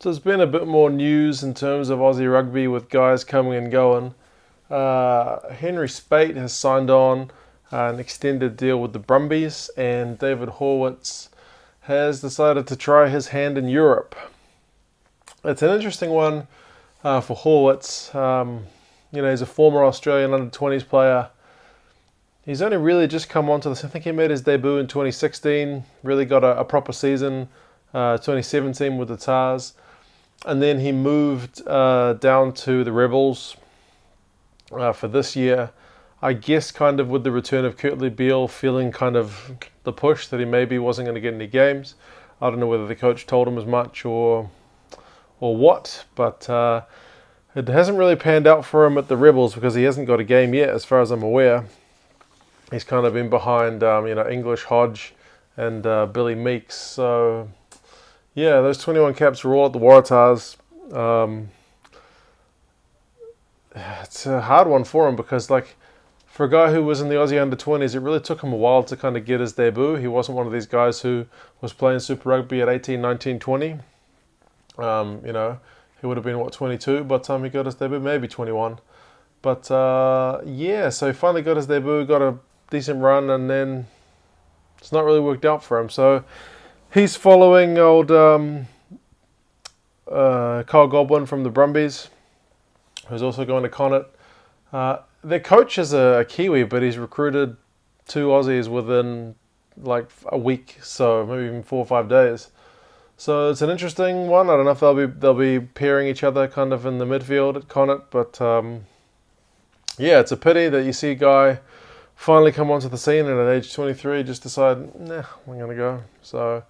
There's been a bit more news in terms of Aussie rugby with guys coming and going. Henry Speight has signed on an extended deal with the Brumbies, and David Horwitz has decided to try his hand in Europe. It's an interesting one for Horwitz. He's a former Australian under-20s player. He's only really just come onto this. I think he made his debut in 2016, really got a proper season, 2017 with the Tars. And then he moved down to the Rebels for this year. I guess kind of with the return of Kurtley Beale, feeling kind of the push that he maybe wasn't going to get any games. I don't know whether the coach told him as much or what, but it hasn't really panned out for him at the Rebels because he hasn't got a game yet, as far as I'm aware. He's kind of in behind, English Hodge and Billy Meeks. So, yeah, those 21 caps were all at the Waratahs. It's a hard one for him because, for a guy who was in the Aussie under-20s, it really took him a while to kind of get his debut. He wasn't one of these guys who was playing Super Rugby at 18, 19, 20. He would have been, 22 by the time he got his debut, maybe 21. But, so he finally got his debut, got a decent run, and then it's not really worked out for him. So he's following old Kyle Godwin from the Brumbies, who's also going to Connacht. Their coach is a Kiwi, but he's recruited 2 Aussies within a week, so maybe even 4 or 5 days. So it's an interesting one. I don't know if they'll be pairing each other kind of in the midfield at Connacht, but it's a pity that you see a guy finally come onto the scene and at age 23 just decide, nah, I'm going to go. So,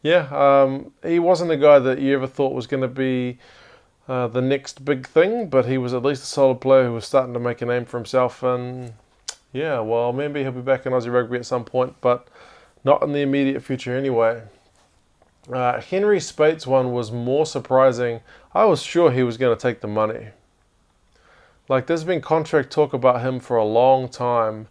he wasn't a guy that you ever thought was going to be the next big thing, but he was at least a solid player who was starting to make a name for himself. And, maybe he'll be back in Aussie rugby at some point, but not in the immediate future anyway. Henry Speight's one was more surprising. I was sure he was going to take the money. There's been contract talk about him for a long time.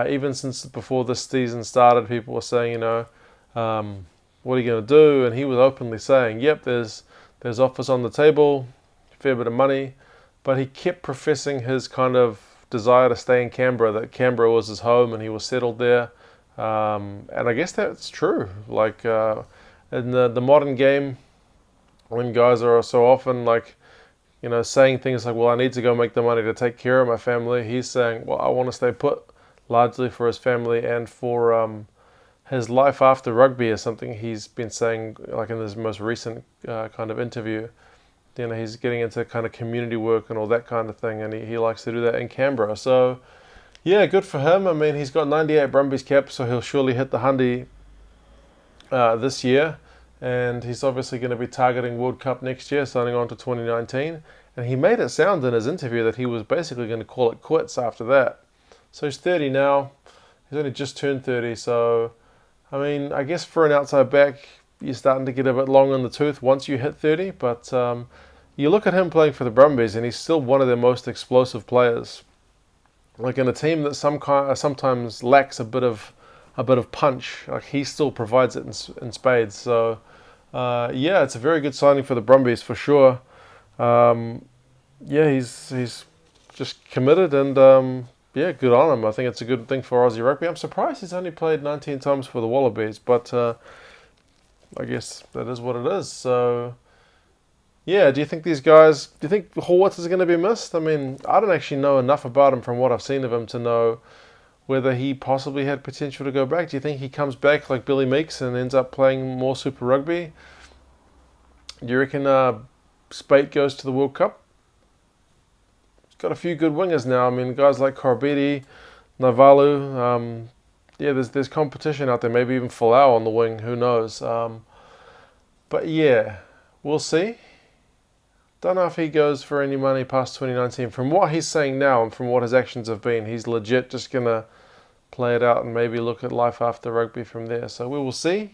Even since before this season started, people were saying, what are you going to do? And he was openly saying, yep, there's offers on the table, a fair bit of money. But he kept professing his kind of desire to stay in Canberra, that Canberra was his home and he was settled there. And I guess that's true. In the modern game, when guys are so often saying things like, well, I need to go make the money to take care of my family, he's saying, well, I want to stay put, largely for his family and for his life after rugby is something he's been saying, in his most recent kind of interview. He's getting into kind of community work and all that kind of thing, and he likes to do that in Canberra. So, good for him. I mean, he's got 98 Brumbies caps, so he'll surely hit the 100 this year. And he's obviously going to be targeting World Cup next year, signing on to 2019. And he made it sound in his interview that he was basically going to call it quits after that. So he's 30 now. He's only just turned 30. So, I mean, I guess for an outside back, you're starting to get a bit long in the tooth once you hit 30. But you look at him playing for the Brumbies, and he's still one of their most explosive players. In a team that sometimes lacks a bit of punch, he still provides it in spades. So, it's a very good signing for the Brumbies for sure. He's just committed and good on him. I think it's a good thing for Aussie rugby. I'm surprised he's only played 19 times for the Wallabies, but I guess that is what it is. So, do you think Horwitz is going to be missed? I mean, I don't actually know enough about him from what I've seen of him to know whether he possibly had potential to go back. Do you think he comes back like Billy Meeks and ends up playing more Super Rugby? Do you reckon Speight goes to the World Cup? He's got a few good wingers now. I mean, guys like Corbett, Navalu. There's competition out there. Maybe even Folau on the wing. Who knows? We'll see. Don't know if he goes for any money past 2019. From what he's saying now and from what his actions have been, he's legit just going to play it out and maybe look at life after rugby from there. So we will see.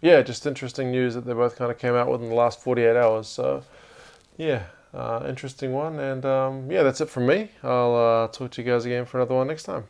Just interesting news that they both kind of came out within the last 48 hours. So, interesting one. And, that's it from me. I'll talk to you guys again for another one next time.